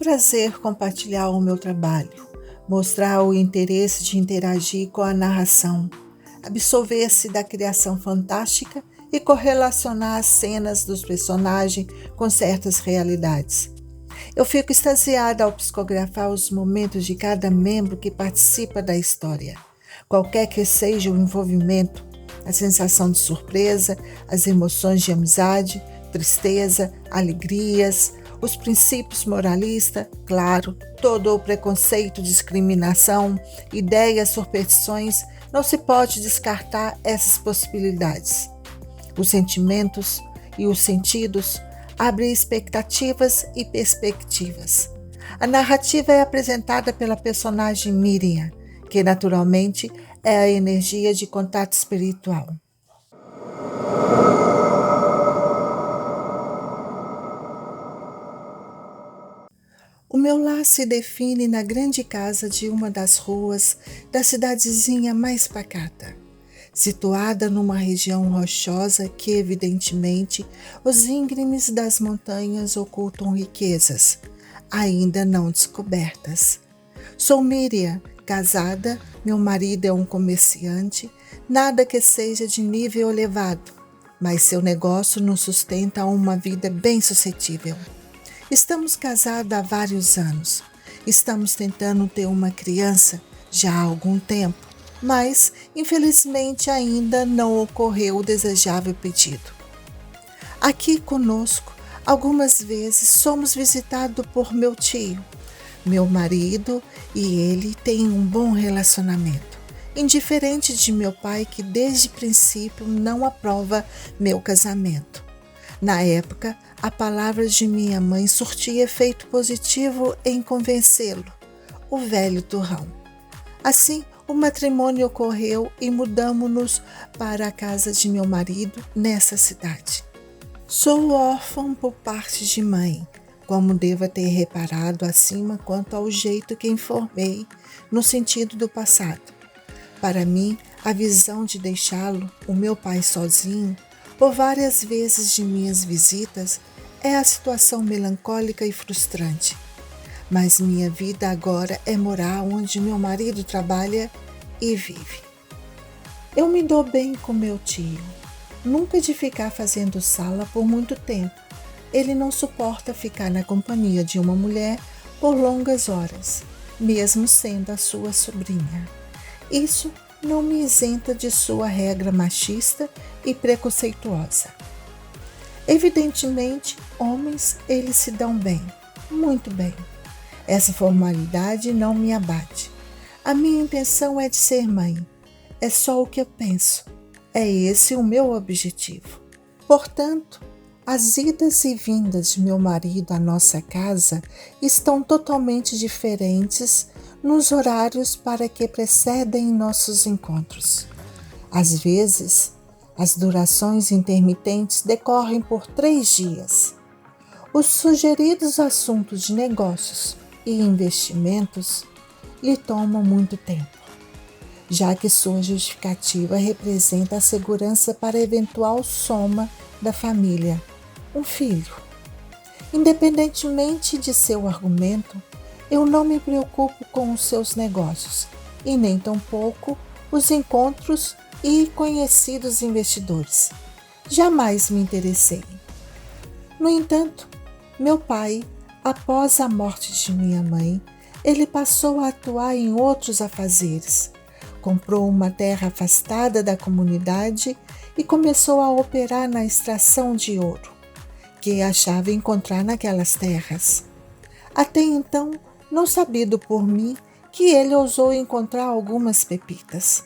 prazer compartilhar o meu trabalho, mostrar o interesse de interagir com a narração, absolver-se da criação fantástica e correlacionar as cenas dos personagens com certas realidades. Eu fico extasiada ao psicografar os momentos de cada membro que participa da história. Qualquer que seja o envolvimento, a sensação de surpresa, as emoções de amizade, tristeza, alegrias, os princípios moralistas, claro, todo o preconceito, discriminação, ideias, superstições, não se pode descartar essas possibilidades. Os sentimentos e os sentidos abrem expectativas e perspectivas. A narrativa é apresentada pela personagem Miriam, que naturalmente é a energia de contato espiritual. O meu lar se define na grande casa de uma das ruas da cidadezinha mais pacata, situada numa região rochosa que, evidentemente, os íngremes das montanhas ocultam riquezas, ainda não descobertas. Sou Miriam, casada, meu marido é um comerciante, nada que seja de nível elevado, mas seu negócio nos sustenta a uma vida bem suscetível. Estamos casados há vários anos. Estamos tentando ter uma criança já há algum tempo, mas, infelizmente, ainda não ocorreu o desejável pedido. Aqui conosco, algumas vezes somos visitados por meu tio. Meu marido e ele têm um bom relacionamento, indiferente de meu pai, que desde o princípio não aprova meu casamento. Na época, a palavra de minha mãe surtia efeito positivo em convencê-lo, o velho turrão. Assim, o matrimônio ocorreu e mudamos-nos para a casa de meu marido nessa cidade. Sou órfão por parte de mãe, como deva ter reparado acima quanto ao jeito que informei no sentido do passado. Para mim, a visão de deixá-lo, o meu pai sozinho, por várias vezes de minhas visitas, é a situação melancólica e frustrante. Mas minha vida agora é morar onde meu marido trabalha e vive. Eu me dou bem com meu tio, nunca de ficar fazendo sala por muito tempo. Ele não suporta ficar na companhia de uma mulher por longas horas, mesmo sendo a sua sobrinha. Isso não me isenta de sua regra machista e preconceituosa. Evidentemente, homens, eles se dão bem, muito bem. Essa formalidade não me abate. A minha intenção é de ser mãe. É só o que eu penso. É esse o meu objetivo. Portanto, as idas e vindas de meu marido à nossa casa estão totalmente diferentes nos horários para que precedem nossos encontros. Às vezes, as durações intermitentes decorrem por 3 dias. Os sugeridos assuntos de negócios e investimentos lhe tomam muito tempo, já que sua justificativa representa a segurança para a eventual soma da família, um filho. Independentemente de seu argumento, eu não me preocupo com os seus negócios e nem tampouco os encontros e conhecidos investidores. Jamais me interessei. No entanto, meu pai, após a morte de minha mãe, ele passou a atuar em outros afazeres. Comprou uma terra afastada da comunidade e começou a operar na extração de ouro, que achava encontrar naquelas terras. Até então, não sabido por mim que ele ousou encontrar algumas pepitas.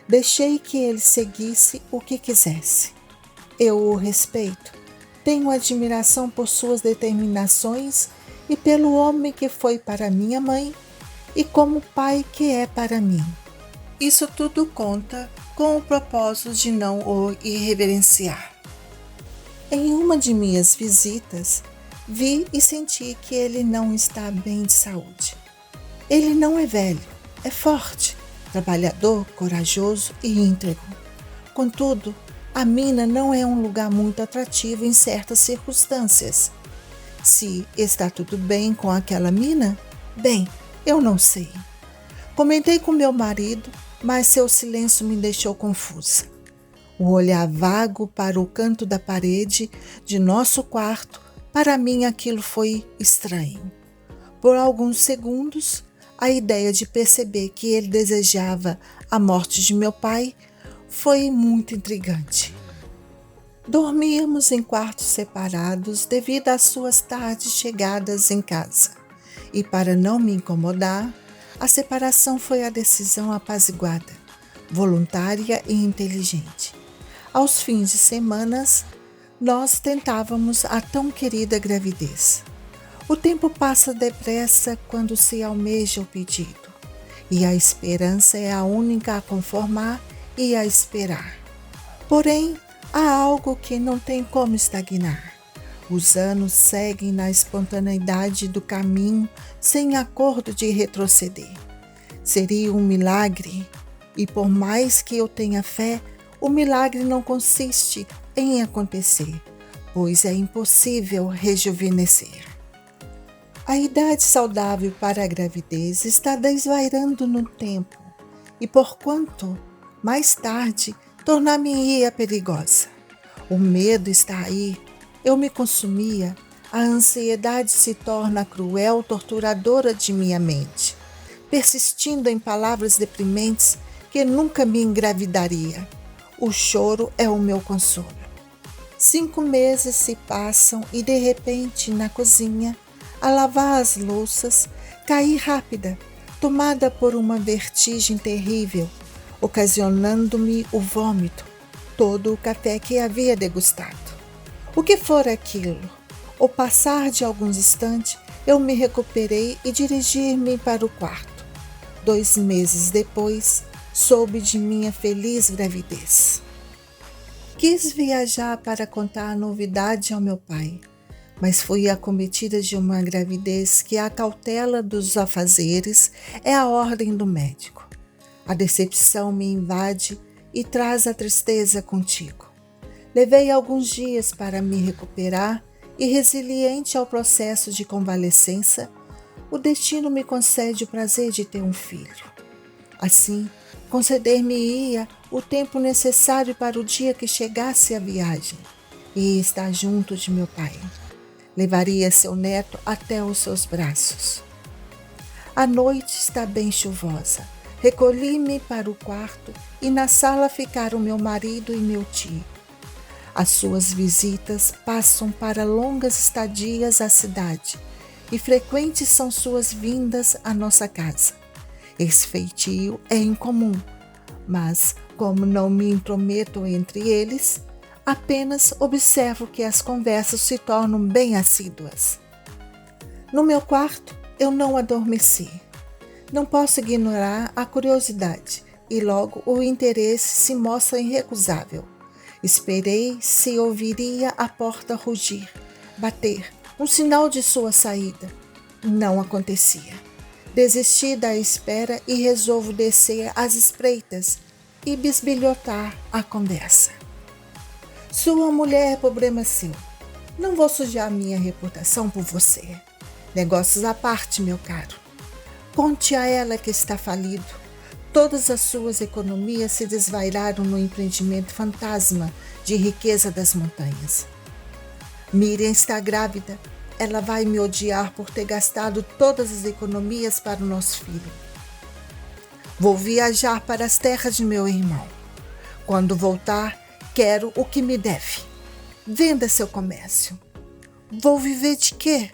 Deixei que ele seguisse o que quisesse. Eu o respeito, tenho admiração por suas determinações e pelo homem que foi para minha mãe e como pai que é para mim. Isso tudo conta com o propósito de não o irreverenciar. Em uma de minhas visitas, vi e senti que ele não está bem de saúde. Ele não é velho, é forte, trabalhador, corajoso e íntegro. Contudo, a mina não é um lugar muito atrativo em certas circunstâncias. Se está tudo bem com aquela mina? Bem, eu não sei. Comentei com meu marido, mas seu silêncio me deixou confusa. O olhar vago para o canto da parede de nosso quarto, para mim aquilo foi estranho. Por alguns segundos, a ideia de perceber que ele desejava a morte de meu pai foi muito intrigante. Dormíamos em quartos separados devido às suas tardes chegadas em casa. E para não me incomodar, a separação foi a decisão apaziguada, voluntária e inteligente. Aos fins de semana, nós tentávamos a tão querida gravidez. O tempo passa depressa quando se almeja o pedido, e a esperança é a única a conformar e a esperar. Porém, há algo que não tem como estagnar. Os anos seguem na espontaneidade do caminho sem acordo de retroceder. Seria um milagre, e por mais que eu tenha fé, o milagre não consiste em acontecer, pois é impossível rejuvenescer. A idade saudável para a gravidez está desvairando no tempo, e porquanto mais tarde tornar-me-ia perigosa. O medo está aí, eu me consumia, a ansiedade se torna cruel torturadora de minha mente, persistindo em palavras deprimentes que nunca me engravidaria. O choro é o meu consolo. 5 meses se passam e de repente na cozinha, a lavar as louças, caí rápida, tomada por uma vertigem terrível, ocasionando-me o vômito, todo o café que havia degustado. O que fora aquilo? Ao passar de alguns instantes, eu me recuperei e dirigi-me para o quarto. 2 meses depois, soube de minha feliz gravidez. Quis viajar para contar a novidade ao meu pai, mas fui acometida de uma gravidez que a cautela dos afazeres é a ordem do médico. A decepção me invade e traz a tristeza contigo. Levei alguns dias para me recuperar e, resiliente ao processo de convalescença, o destino me concede o prazer de ter um filho. Assim, conceder-me-ia o tempo necessário para o dia que chegasse a viagem e estar junto de meu pai. Levaria seu neto até os seus braços. A noite está bem chuvosa. Recolhi-me para o quarto e na sala ficaram meu marido e meu tio. As suas visitas passam para longas estadias à cidade e frequentes são suas vindas à nossa casa. Esse feitio é incomum, mas como não me intrometo entre eles, apenas observo que as conversas se tornam bem assíduas. No meu quarto, eu não adormeci. Não posso ignorar a curiosidade e logo o interesse se mostra irrecusável. Esperei se ouviria a porta rugir, bater, um sinal de sua saída. Não acontecia. Desisti da espera e resolvo descer às espreitas e bisbilhotar a conversa. Sua mulher é problema seu. Não vou sujar minha reputação por você. Negócios à parte, meu caro. Conte a ela que está falido. Todas as suas economias se desvairaram no empreendimento fantasma de riqueza das montanhas. Miriam está grávida. Ela vai me odiar por ter gastado todas as economias para o nosso filho. Vou viajar para as terras de meu irmão. Quando voltar, quero o que me deve. Venda seu comércio. Vou viver de quê?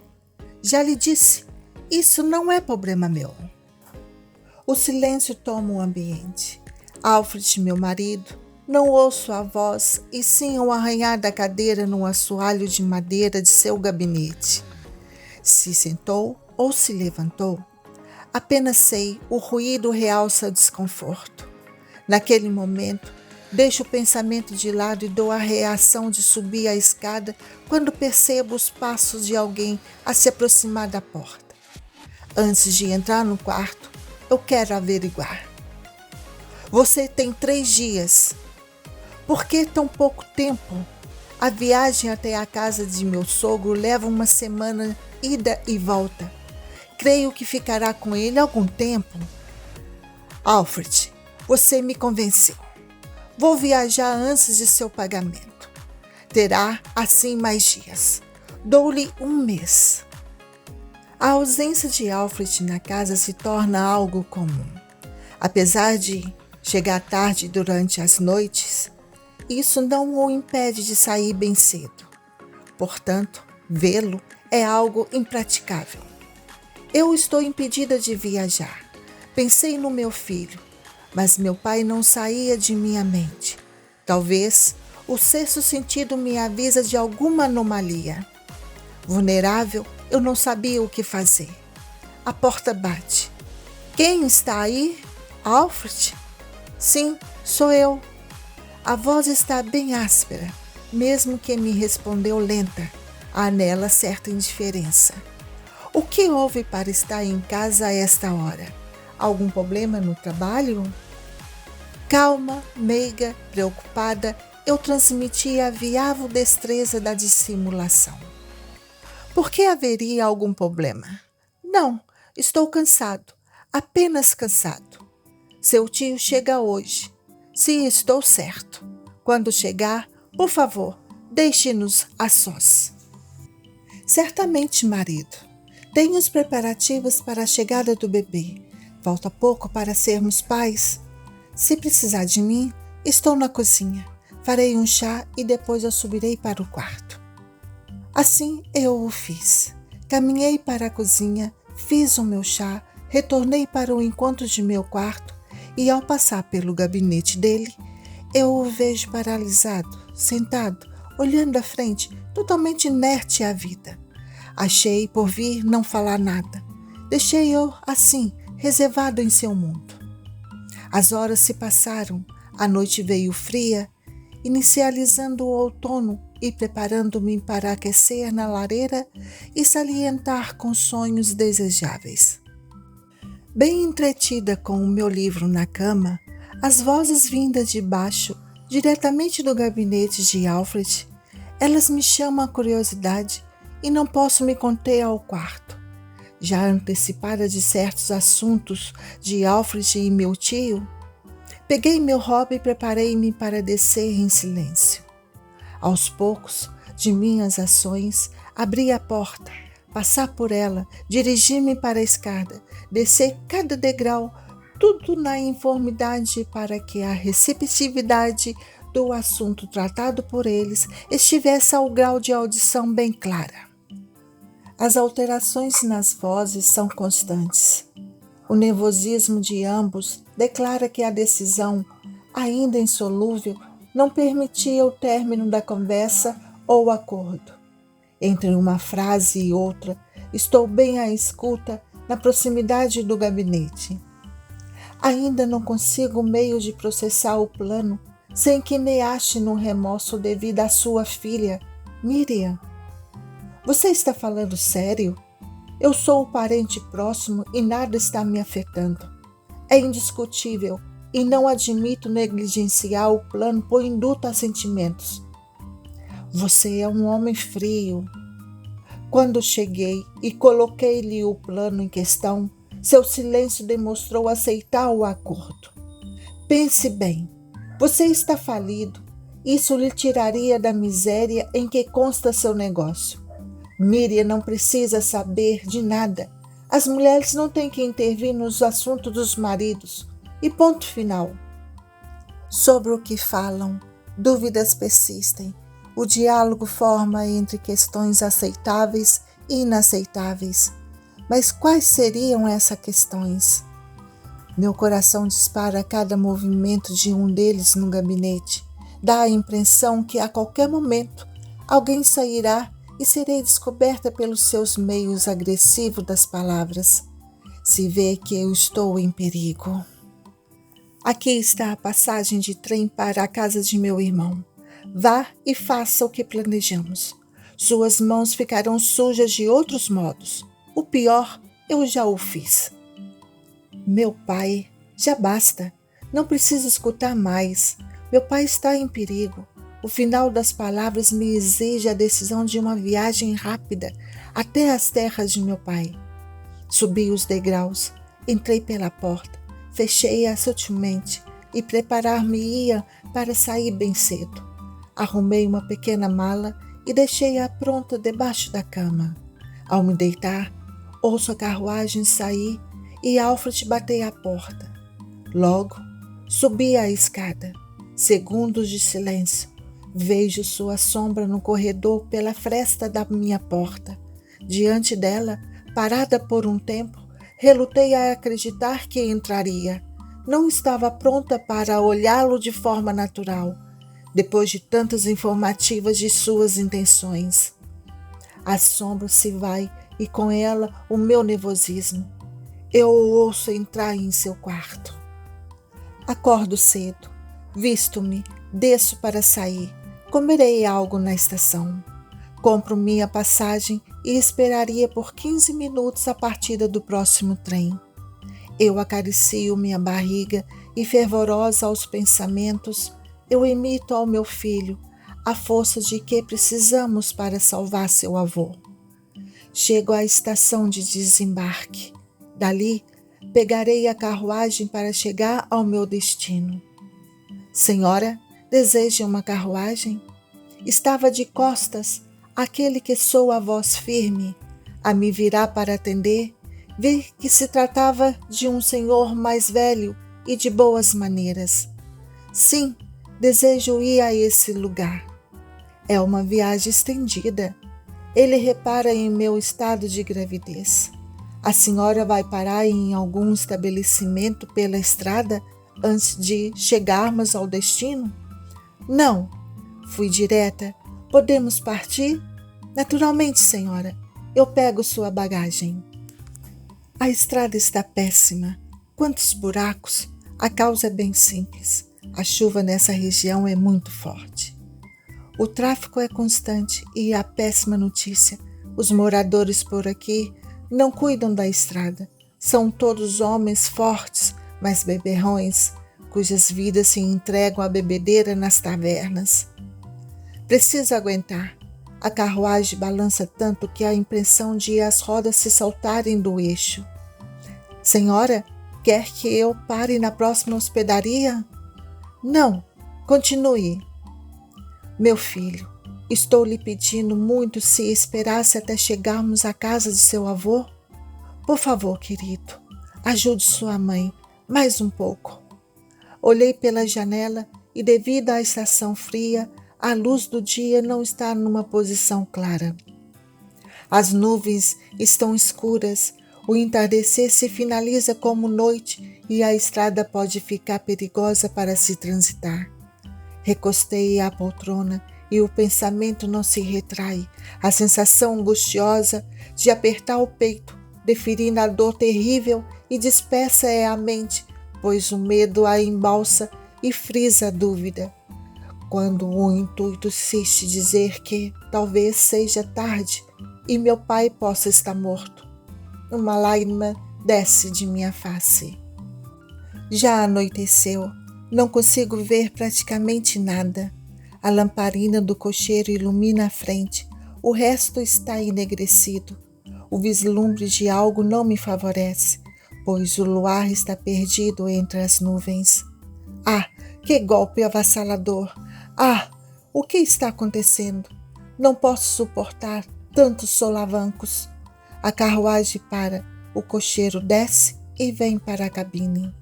Já lhe disse, isso não é problema meu. O silêncio toma o ambiente. Alfred, meu marido, não ouço a voz e sim o arranhar da cadeira num assoalho de madeira de seu gabinete. Se sentou ou se levantou, apenas sei, o ruído realça o desconforto. Naquele momento, deixo o pensamento de lado e dou a reação de subir a escada quando percebo os passos de alguém a se aproximar da porta. Antes de entrar no quarto, eu quero averiguar. Você tem 3 dias. Por que tão pouco tempo? A viagem até a casa de meu sogro leva uma semana ida e volta. Creio que ficará com ele algum tempo. Alfred, você me convenceu. Vou viajar antes de seu pagamento. Terá, assim, mais dias. Dou-lhe um mês. A ausência de Alfred na casa se torna algo comum. Apesar de chegar tarde durante as noites, isso não o impede de sair bem cedo. Portanto, vê-lo é algo impraticável. Eu estou impedida de viajar. Pensei no meu filho, mas meu pai não saía de minha mente. Talvez o sexto sentido me avisa de alguma anomalia. Vulnerável, eu não sabia o que fazer. A porta bate. Quem está aí? Alfred? Sim, sou eu. A voz está bem áspera, mesmo que me respondeu lenta. Há nela certa indiferença. O que houve para estar em casa a esta hora? Algum problema no trabalho? Calma, meiga, preocupada, eu transmitia a viável destreza da dissimulação. Por que haveria algum problema? Não, estou cansado, apenas cansado. Seu tio chega hoje. Se estou certo. Quando chegar, por favor, deixe-nos a sós. Certamente, marido. Tenho os preparativos para a chegada do bebê. Falta pouco para sermos pais. Se precisar de mim, estou na cozinha. Farei um chá e depois eu subirei para o quarto. Assim eu o fiz. Caminhei para a cozinha, fiz o meu chá, retornei para o encontro de meu quarto e, ao passar pelo gabinete dele, eu o vejo paralisado, sentado, olhando à frente, totalmente inerte à vida. Achei por vir não falar nada. Deixei-o assim, reservado em seu mundo. As horas se passaram, a noite veio fria, inicializando o outono e preparando-me para aquecer na lareira e salientar com sonhos desejáveis. Bem entretida com o meu livro na cama, as vozes vindas de baixo, diretamente do gabinete de Alfred, elas me chamam a curiosidade e não posso me conter ao quarto. Já antecipada de certos assuntos de Alfred e meu tio, peguei meu hobby e preparei-me para descer em silêncio. Aos poucos, de minhas ações, abri a porta, passar por ela, dirigir-me para a escada, descer cada degrau, tudo na informidade para que a receptividade do assunto tratado por eles estivesse ao grau de audição bem clara. As alterações nas vozes são constantes. O nervosismo de ambos declara que a decisão, ainda insolúvel, não permitia o término da conversa ou acordo. Entre uma frase e outra, estou bem à escuta na proximidade do gabinete. Ainda não consigo meio de processar o plano sem que me ache no remorso devido à sua filha, Miriam. Você está falando sério? Eu sou o parente próximo e nada está me afetando. É indiscutível e não admito negligenciar o plano por induto a sentimentos. Você é um homem frio. Quando cheguei e coloquei-lhe o plano em questão, seu silêncio demonstrou aceitar o acordo. Pense bem, você está falido. Isso lhe tiraria da miséria em que consta seu negócio. Miriam não precisa saber de nada. As mulheres não têm que intervir nos assuntos dos maridos. E ponto final. Sobre o que falam, dúvidas persistem. O diálogo forma entre questões aceitáveis e inaceitáveis. Mas quais seriam essas questões? Meu coração dispara a cada movimento de um deles no gabinete. Dá a impressão que a qualquer momento alguém sairá e serei descoberta pelos seus meios agressivos das palavras. Se vê que eu estou em perigo. Aqui está a passagem de trem para a casa de meu irmão. Vá e faça o que planejamos. Suas mãos ficarão sujas de outros modos. O pior, eu já o fiz. Meu pai, já basta. Não preciso escutar mais. Meu pai está em perigo. O final das palavras me exige a decisão de uma viagem rápida até as terras de meu pai. Subi os degraus, entrei pela porta, fechei-a sutilmente e preparar-me-ia para sair bem cedo. Arrumei uma pequena mala e deixei-a pronta debaixo da cama. Ao me deitar, ouço a carruagem sair e Alfred bater à porta. Logo, subi a escada. Segundos de silêncio. Vejo sua sombra no corredor pela fresta da minha porta. Diante dela, parada por um tempo, relutei a acreditar que entraria. Não estava pronta para olhá-lo de forma natural, depois de tantas informativas de suas intenções. A sombra se vai e com ela o meu nervosismo. Eu o ouço entrar em seu quarto. Acordo cedo, visto-me, desço para sair. Comerei algo na estação. Compro minha passagem e esperaria por 15 minutos a partida do próximo trem. Eu acaricio minha barriga e, fervorosa aos pensamentos, eu emito ao meu filho a força de que precisamos para salvar seu avô. Chego à estação de desembarque. Dali, pegarei a carruagem para chegar ao meu destino. Senhora, deseja uma carruagem? Estava de costas aquele que soa a voz firme, a me virar para atender. Vi que se tratava de um senhor mais velho e de boas maneiras. Sim, desejo ir a esse lugar. É uma viagem estendida. Ele repara em meu estado de gravidez. A senhora vai parar em algum estabelecimento pela estrada antes de chegarmos ao destino? Não, fui direta. Podemos partir? Naturalmente, senhora. Eu pego sua bagagem. A estrada está péssima. Quantos buracos! A causa é bem simples. A chuva nessa região é muito forte. O tráfego é constante e a péssima notícia: os moradores por aqui não cuidam da estrada. São todos homens fortes, mas beberrões, cujas vidas se entregam à bebedeira nas tavernas. Preciso aguentar. A carruagem balança tanto que há a impressão de as rodas se saltarem do eixo. Senhora, quer que eu pare na próxima hospedaria? Não, continue. Meu filho, estou lhe pedindo muito se esperasse até chegarmos à casa de seu avô. Por favor, querido, ajude sua mãe, mais um pouco. Olhei pela janela e, devido à estação fria, a luz do dia não está numa posição clara. As nuvens estão escuras, o entardecer se finaliza como noite e a estrada pode ficar perigosa para se transitar. Recostei à poltrona e o pensamento não se retrai. A sensação angustiosa de apertar o peito, deferindo a dor terrível e dispersa é a mente, pois o medo a embalsa e frisa a dúvida. Quando o intuito insiste dizer que talvez seja tarde e meu pai possa estar morto, uma lágrima desce de minha face. Já anoiteceu, não consigo ver praticamente nada. A lamparina do cocheiro ilumina a frente, o resto está enegrecido. O vislumbre de algo não me favorece, pois o luar está perdido entre as nuvens. Ah, que golpe avassalador! Ah, o que está acontecendo? Não posso suportar tantos solavancos. A carruagem para, o cocheiro desce e vem para a cabine.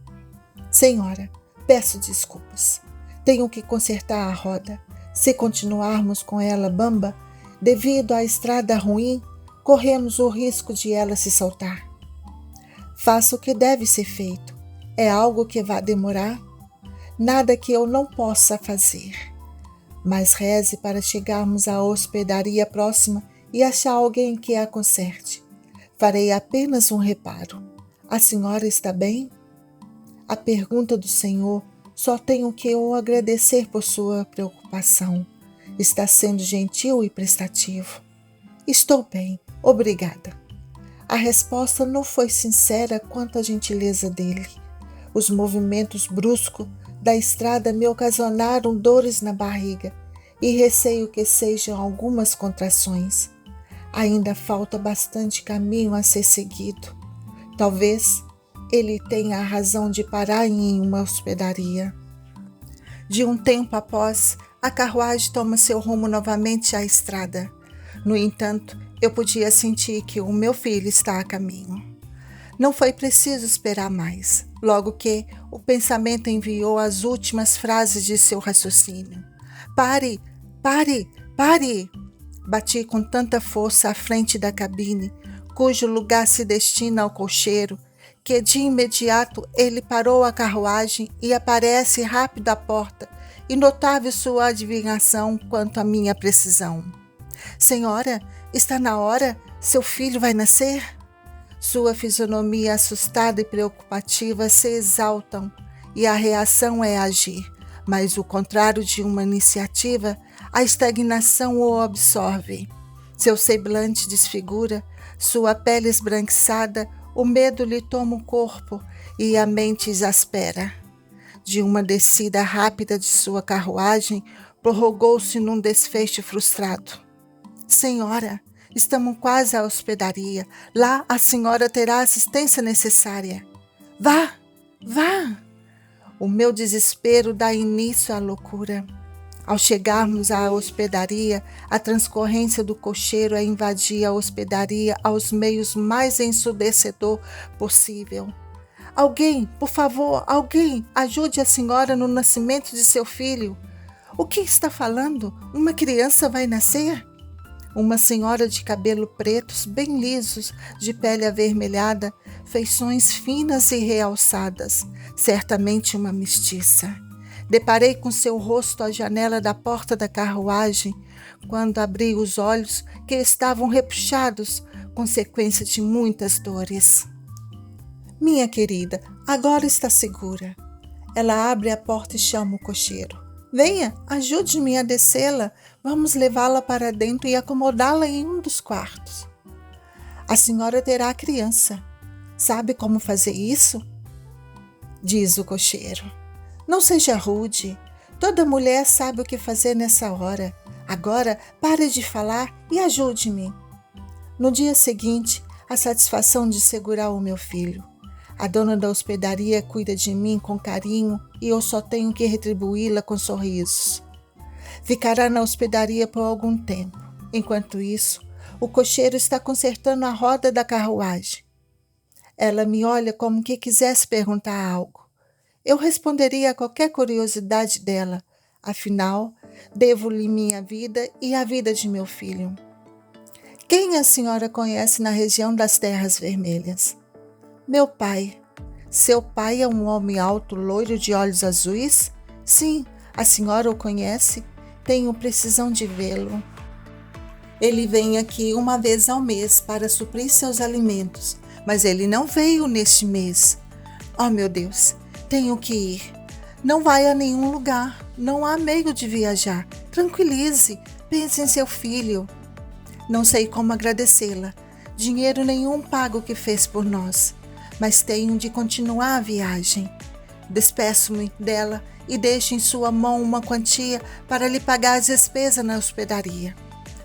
Senhora, peço desculpas. Tenho que consertar a roda. Se continuarmos com ela bamba, devido à estrada ruim, corremos o risco de ela se soltar. Faça o que deve ser feito. É algo que vai demorar? Nada que eu não possa fazer. Mas reze para chegarmos à hospedaria próxima e achar alguém que a conserte. Farei apenas um reparo. A senhora está bem? A pergunta do Senhor só tenho que eu agradecer por sua preocupação. Está sendo gentil e prestativo. Estou bem, obrigada. A resposta não foi sincera quanto à gentileza dele. Os movimentos bruscos da estrada me ocasionaram dores na barriga e receio que sejam algumas contrações. Ainda falta bastante caminho a ser seguido. Talvez ele tenha a razão de parar em uma hospedaria. De um tempo após, a carruagem toma seu rumo novamente à estrada. No entanto, eu podia sentir que o meu filho está a caminho. Não foi preciso esperar mais, logo que o pensamento enviou as últimas frases de seu raciocínio. Pare, pare, pare! Bati com tanta força à frente da cabine, cujo lugar se destina ao cocheiro, que de imediato ele parou a carruagem e aparece rápido à porta, e notável sua adivinhação quanto à minha precisão. Senhora, está na hora? Seu filho vai nascer? Sua fisionomia assustada e preocupativa se exaltam, e a reação é agir, mas o contrário de uma iniciativa, a estagnação o absorve. Seu semblante desfigura, sua pele esbranquiçada, o medo lhe toma o corpo e a mente exaspera. De uma descida rápida de sua carruagem, prorrogou-se num desfecho frustrado. Senhora, estamos quase à hospedaria. Lá a senhora terá a assistência necessária. Vá, vá! O meu desespero dá início à loucura. Ao chegarmos à hospedaria, a transcorrência do cocheiro é invadir a hospedaria aos meios mais ensurdecedor possível. Alguém, por favor, alguém, ajude a senhora no nascimento de seu filho. O que está falando? Uma criança vai nascer? Uma senhora de cabelo pretos, bem lisos, de pele avermelhada, feições finas e realçadas, certamente uma mestiça. Deparei com seu rosto à janela da porta da carruagem, quando abri os olhos, que estavam repuxados, consequência de muitas dores. Minha querida, agora está segura. Ela abre a porta e chama o cocheiro. Venha, ajude-me a descê-la. Vamos levá-la para dentro e acomodá-la em um dos quartos. A senhora terá a criança. Sabe como fazer isso? Diz o cocheiro. Não seja rude. Toda mulher sabe o que fazer nessa hora. Agora, pare de falar e ajude-me. No dia seguinte, a satisfação de segurar o meu filho. A dona da hospedaria cuida de mim com carinho e eu só tenho que retribuí-la com sorrisos. Ficará na hospedaria por algum tempo. Enquanto isso, o cocheiro está consertando a roda da carruagem. Ela me olha como que quisesse perguntar algo. Eu responderia a qualquer curiosidade dela, afinal, devo-lhe minha vida e a vida de meu filho. Quem a senhora conhece na região das Terras Vermelhas? Meu pai. Seu pai é um homem alto, loiro de olhos azuis? Sim, a senhora o conhece? Tenho precisão de vê-lo. Ele vem aqui uma vez ao mês para suprir seus alimentos, mas ele não veio neste mês. Oh, meu Deus, tenho que ir. Não vai a nenhum lugar, não há meio de viajar. Tranquilize, pense em seu filho. Não sei como agradecê-la. Dinheiro nenhum paga o que fez por nós, mas tenho de continuar a viagem. Despeço-me dela e deixo em sua mão uma quantia para lhe pagar as despesas na hospedaria.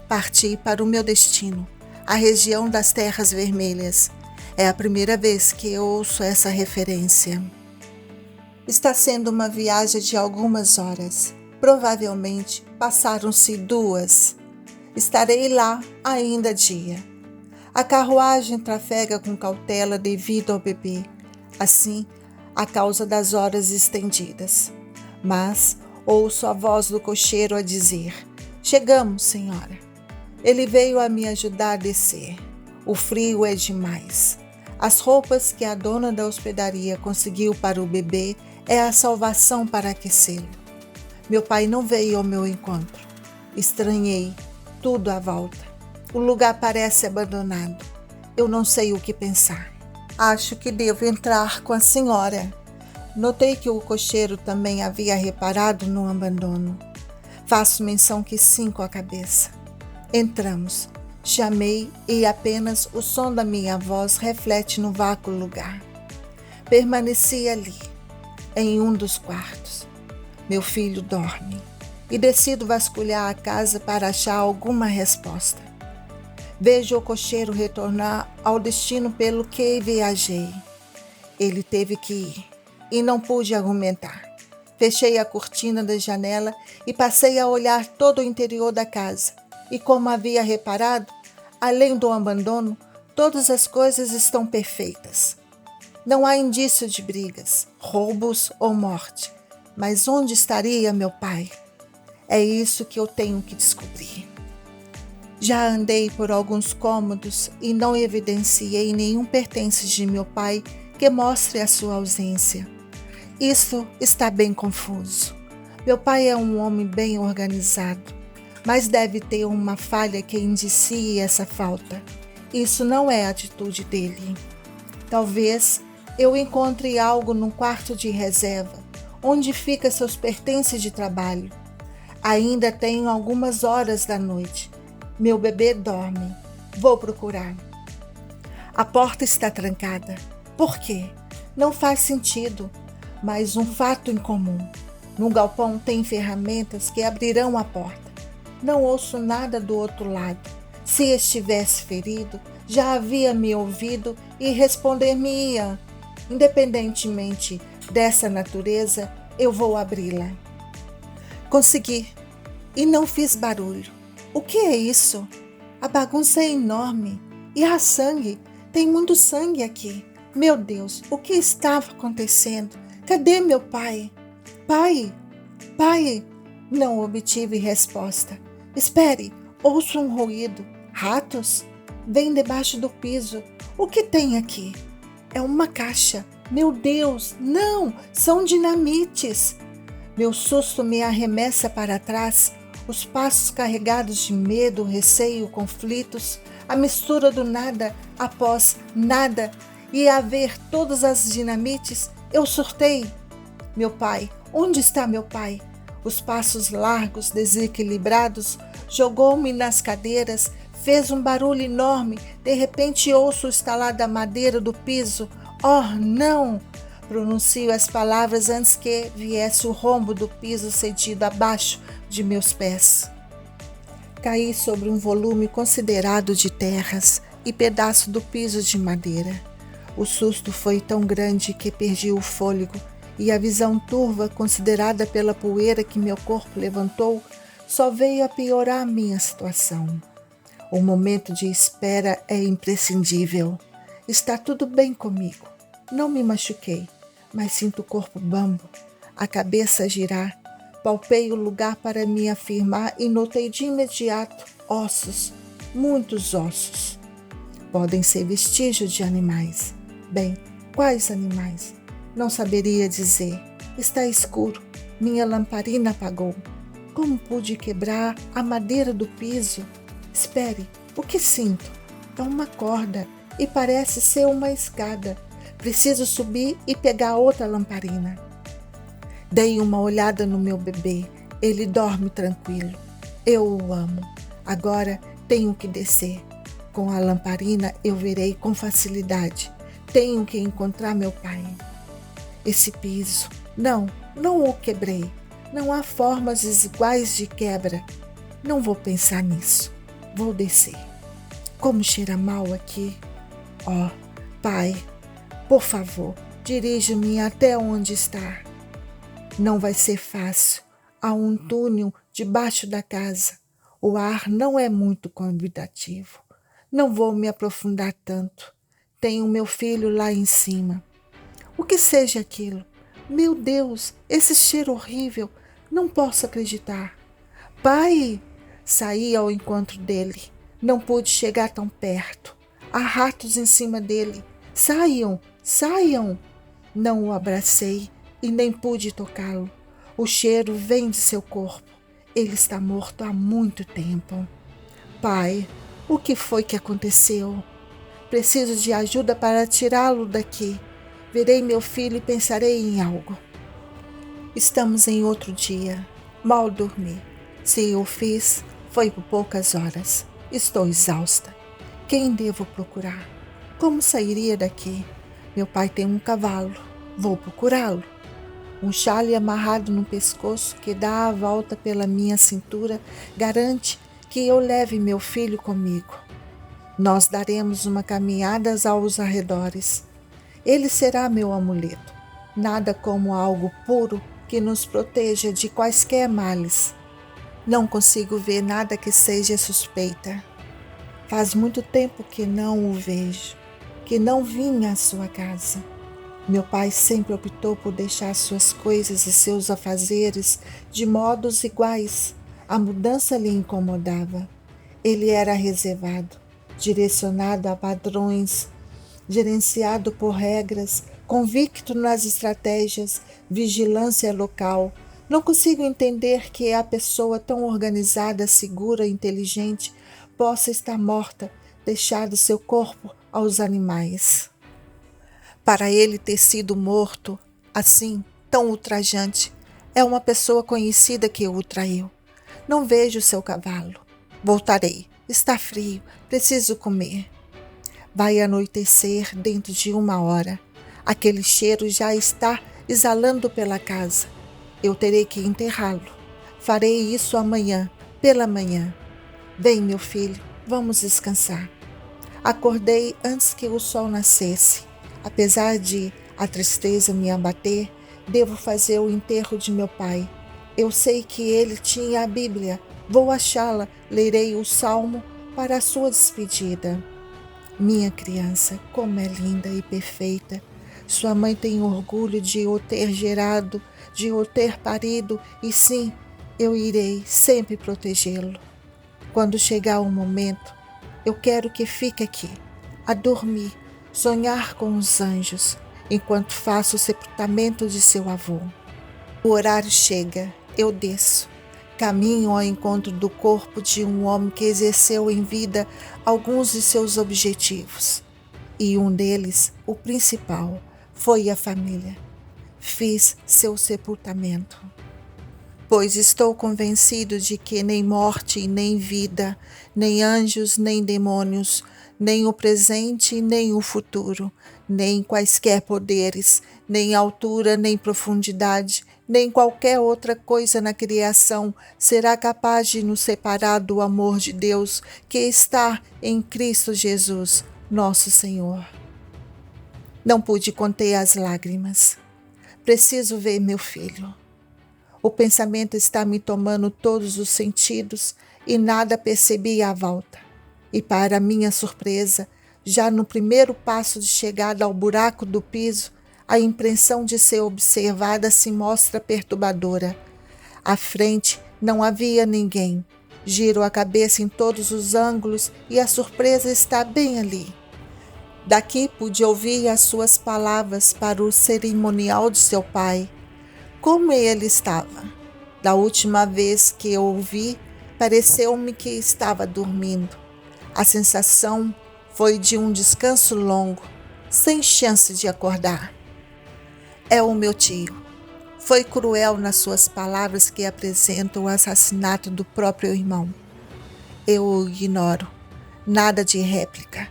Parti para o meu destino, a região das Terras Vermelhas. É a primeira vez que eu ouço essa referência. Está sendo uma viagem de algumas horas. Provavelmente passaram-se 2. Estarei lá ainda dia. A carruagem trafega com cautela devido ao bebê, assim, a causa das horas estendidas. Mas ouço a voz do cocheiro a dizer: chegamos, senhora. Ele veio a me ajudar a descer. O frio é demais. As roupas que a dona da hospedaria conseguiu para o bebê é a salvação para aquecê-lo. Meu pai não veio ao meu encontro. Estranhei tudo à volta. O lugar parece abandonado. Eu não sei o que pensar. Acho que devo entrar com a senhora. Notei que o cocheiro também havia reparado no abandono. Faço menção que sim com a cabeça. Entramos. Chamei e apenas o som da minha voz reflete no vácuo lugar. Permaneci ali, em um dos quartos. Meu filho dorme. e decido vasculhar a casa para achar alguma resposta. Vejo o cocheiro retornar ao destino pelo que viajei. Ele teve que ir e não pude argumentar. Fechei a cortina da janela e passei a olhar todo o interior da casa. E como havia reparado, além do abandono, todas as coisas estão perfeitas. Não há indício de brigas, roubos ou morte. Mas onde estaria meu pai? É isso que eu tenho que descobrir. Já andei por alguns cômodos e não evidenciei nenhum pertence de meu pai que mostre a sua ausência. Isso está bem confuso. Meu pai é um homem bem organizado, mas deve ter uma falha que indicie essa falta. Isso não é a atitude dele. Talvez eu encontre algo no quarto de reserva, onde fica seus pertences de trabalho. Ainda tenho algumas horas da noite. Meu bebê dorme. Vou procurar. A porta está trancada. Por quê? Não faz sentido, mas um fato incomum. No galpão tem ferramentas que abrirão a porta. Não ouço nada do outro lado. Se estivesse ferido, já havia me ouvido e responder-me-ia. Independentemente dessa natureza, eu vou abri-la. Consegui. E não fiz barulho. O que é isso? A bagunça é enorme. E há sangue. Tem muito sangue aqui. Meu Deus, o que estava acontecendo? Cadê meu pai? Pai? Pai? Não obtive resposta. Espere, ouço um ruído. Ratos? Vem debaixo do piso. O que tem aqui? É uma caixa. Meu Deus, não! São dinamites. Meu susto me arremessa para trás. Os passos carregados de medo, receio, conflitos, a mistura do nada após nada, e a ver todas as dinamites, eu surtei. Meu pai, onde está meu pai? Os passos largos, desequilibrados, jogou-me nas cadeiras, fez um barulho enorme, de repente ouço o estalar da madeira do piso. Oh, não! Pronuncio as palavras antes que viesse o rombo do piso cedido abaixo de meus pés. Caí sobre um volume considerado de terras e pedaço do piso de madeira. O susto foi tão grande que perdi o fôlego e a visão turva, considerada pela poeira que meu corpo levantou, só veio a piorar minha situação. O momento de espera é imprescindível. Está tudo bem comigo. Não me machuquei, mas sinto o corpo bambo, a cabeça girar. Palpei o lugar para me afirmar e notei de imediato ossos, muitos ossos. Podem ser vestígios de animais. Bem, quais animais? Não saberia dizer. Está escuro. Minha lamparina apagou. Como pude quebrar a madeira do piso? Espere, o que sinto? É uma corda e parece ser uma escada. Preciso subir e pegar outra lamparina. Dei uma olhada no meu bebê. Ele dorme tranquilo. Eu o amo. Agora tenho que descer. Com a lamparina eu verei com facilidade. Tenho que encontrar meu pai. Esse piso. Não o quebrei. Não há formas iguais de quebra. Não vou pensar nisso. Vou descer. Como cheira mal aqui. Oh, pai, por favor, dirige-me até onde está. Não vai ser fácil. Há um túnel debaixo da casa. O ar não é muito convidativo. Não vou me aprofundar tanto. Tenho meu filho lá em cima. O que seja aquilo? Meu Deus, esse cheiro horrível. Não posso acreditar. Pai! Saí ao encontro dele. Não pude chegar tão perto. Há ratos em cima dele. Saiam! Saiam! Não o abracei e nem pude tocá-lo. O cheiro vem de seu corpo. Ele está morto há muito tempo. Pai, o que foi que aconteceu? Preciso de ajuda para tirá-lo daqui. Verei meu filho e pensarei em algo. Estamos em outro dia. Mal dormi. Se eu fiz, foi por poucas horas. Estou exausta. Quem devo procurar? Como sairia daqui? Meu pai tem um cavalo. Vou procurá-lo. Um xale amarrado no pescoço que dá a volta pela minha cintura garante que eu leve meu filho comigo. Nós daremos uma caminhada aos arredores. Ele será meu amuleto, nada como algo puro que nos proteja de quaisquer males. Não consigo ver nada que seja suspeita. Faz muito tempo que não o vejo, que não vim à sua casa. Meu pai sempre optou por deixar suas coisas e seus afazeres de modos iguais. A mudança lhe incomodava. Ele era reservado, direcionado a padrões, gerenciado por regras, convicto nas estratégias, vigilância local. Não consigo entender que a pessoa tão organizada, segura e inteligente possa estar morta, deixado seu corpo aos animais. Para ele ter sido morto, assim, tão ultrajante, é uma pessoa conhecida que o traiu. Não vejo seu cavalo. Voltarei. Está frio. Preciso comer. Vai anoitecer dentro de 1 hora. Aquele cheiro já está exalando pela casa. Eu terei que enterrá-lo. Farei isso amanhã, pela manhã. Vem, meu filho, vamos descansar. Acordei antes que o sol nascesse. Apesar de a tristeza me abater, devo fazer o enterro de meu pai. Eu sei que ele tinha a Bíblia. Vou achá-la, lerei o salmo para a sua despedida. Minha criança, como é linda e perfeita. Sua mãe tem orgulho de o ter gerado, de o ter parido, e sim, eu irei sempre protegê-lo. Quando chegar o momento, eu quero que fique aqui, a dormir, sonhar com os anjos, enquanto faço o sepultamento de seu avô. O horário chega, eu desço. Caminho ao encontro do corpo de um homem que exerceu em vida alguns de seus objetivos. E um deles, o principal, foi a família. Fiz seu sepultamento. Pois estou convencido de que nem morte, nem vida, nem anjos, nem demônios, nem o presente, nem o futuro, nem quaisquer poderes, nem altura, nem profundidade, nem qualquer outra coisa na criação será capaz de nos separar do amor de Deus que está em Cristo Jesus, nosso Senhor. Não pude conter as lágrimas. Preciso ver meu filho. O pensamento está me tomando todos os sentidos e nada percebi à volta. E para minha surpresa, já no primeiro passo de chegada ao buraco do piso, a impressão de ser observada se mostra perturbadora. À frente não havia ninguém. Giro a cabeça em todos os ângulos e a surpresa está bem ali. Daqui pude ouvir as suas palavras para o cerimonial de seu pai. Como ele estava? Da última vez que eu o vi, pareceu-me que estava dormindo. A sensação foi de um descanso longo, sem chance de acordar. É o meu tio. Foi cruel nas suas palavras que apresentam o assassinato do próprio irmão. Eu o ignoro. Nada de réplica.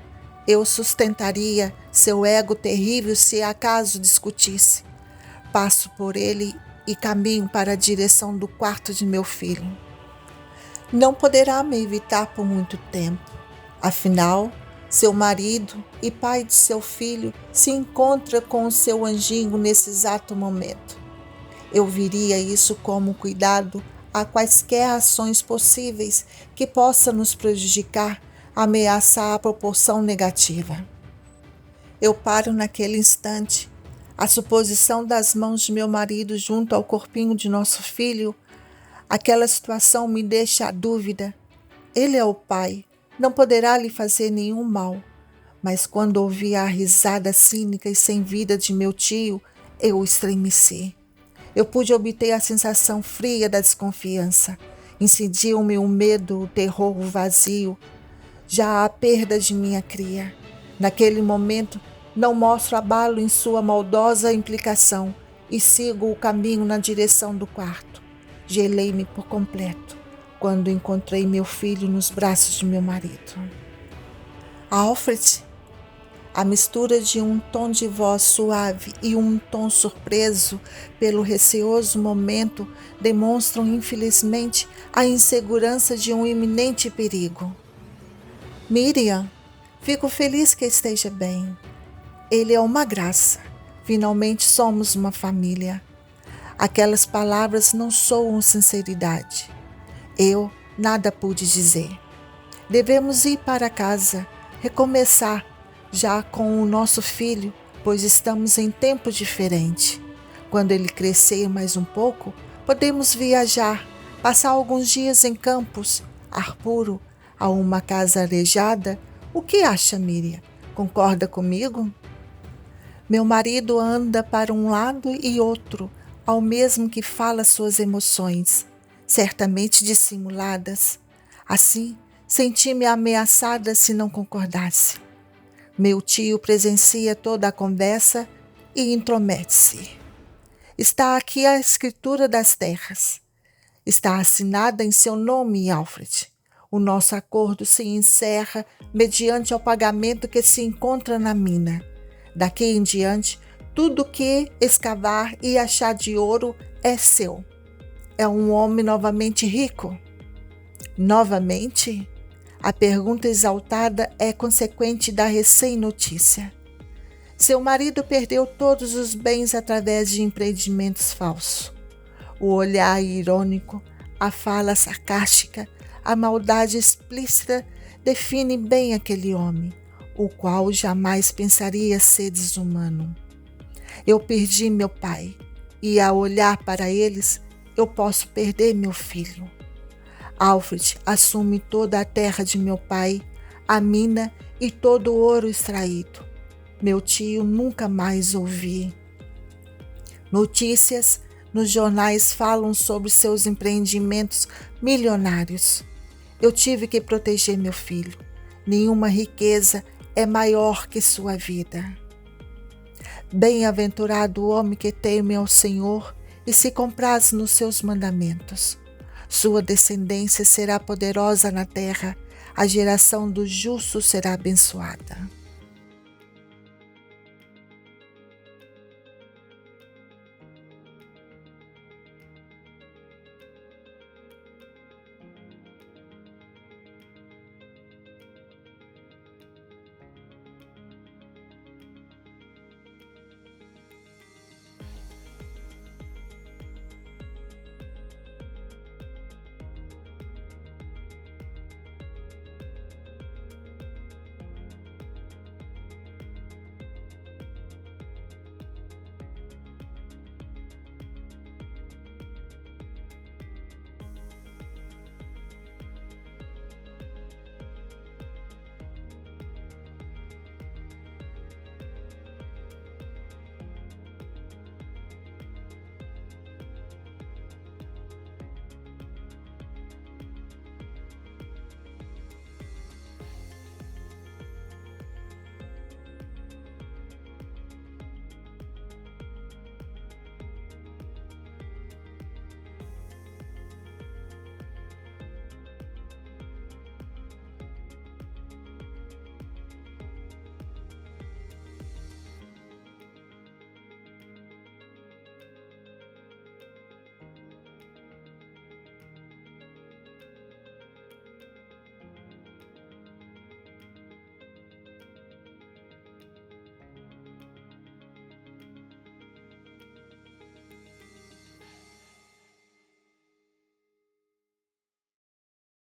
Eu sustentaria seu ego terrível se acaso discutisse. Passo por ele e caminho para a direção do quarto de meu filho. Não poderá me evitar por muito tempo. Afinal, seu marido e pai de seu filho se encontra com o seu anjinho nesse exato momento. Eu viria isso como cuidado a quaisquer ações possíveis que possam nos prejudicar, ameaçar a proporção negativa. Eu paro naquele instante. A suposição das mãos de meu marido junto ao corpinho de nosso filho, aquela situação me deixa a dúvida. Ele é o pai, não poderá lhe fazer nenhum mal. Mas quando ouvi a risada cínica e sem vida de meu tio, eu estremeci. Eu pude obter a sensação fria da desconfiança. Incidiu-me o medo, o terror, o vazio. Já a perda de minha cria. Naquele momento, não mostro abalo em sua maldosa implicação e sigo o caminho na direção do quarto. Gelei-me por completo quando encontrei meu filho nos braços de meu marido. Alfred, A mistura de um tom de voz suave e um tom surpreso pelo receoso momento demonstram, infelizmente, a insegurança de um iminente perigo. Miriam, fico feliz que esteja bem. Ele é uma graça. Finalmente somos uma família. Aquelas palavras não soam sinceridade. Eu nada pude dizer. Devemos ir para casa, recomeçar, já com o nosso filho, pois estamos em tempo diferente. Quando ele crescer mais um pouco, podemos viajar, passar alguns dias em campos, ar puro, a uma casa arejada. O que acha, Miriam? Concorda comigo? Meu marido anda para um lado e outro, ao mesmo que fala suas emoções, certamente dissimuladas. Assim, senti-me ameaçada se não concordasse. Meu tio presencia toda a conversa e intromete-se. Está aqui a escritura das terras. Está assinada em seu nome, Alfred. O nosso acordo se encerra mediante o pagamento que se encontra na mina. Daqui em diante, tudo que escavar e achar de ouro é seu. É um homem novamente rico? Novamente? A pergunta exaltada é consequente da recém-notícia. Seu marido perdeu todos os bens através de empreendimentos falsos. O olhar irônico, a fala sarcástica, a maldade explícita define bem aquele homem, o qual jamais pensaria ser desumano. Eu perdi meu pai, e ao olhar para eles, eu posso perder meu filho. Alfred assume toda a terra de meu pai, a mina e todo o ouro extraído. Meu tio nunca mais ouvi. Notícias nos jornais falam sobre seus empreendimentos milionários. Eu tive que proteger meu filho. Nenhuma riqueza é maior que sua vida. Bem-aventurado o homem que teme ao Senhor e se compraz nos seus mandamentos. Sua descendência será poderosa na terra, a geração do justo será abençoada.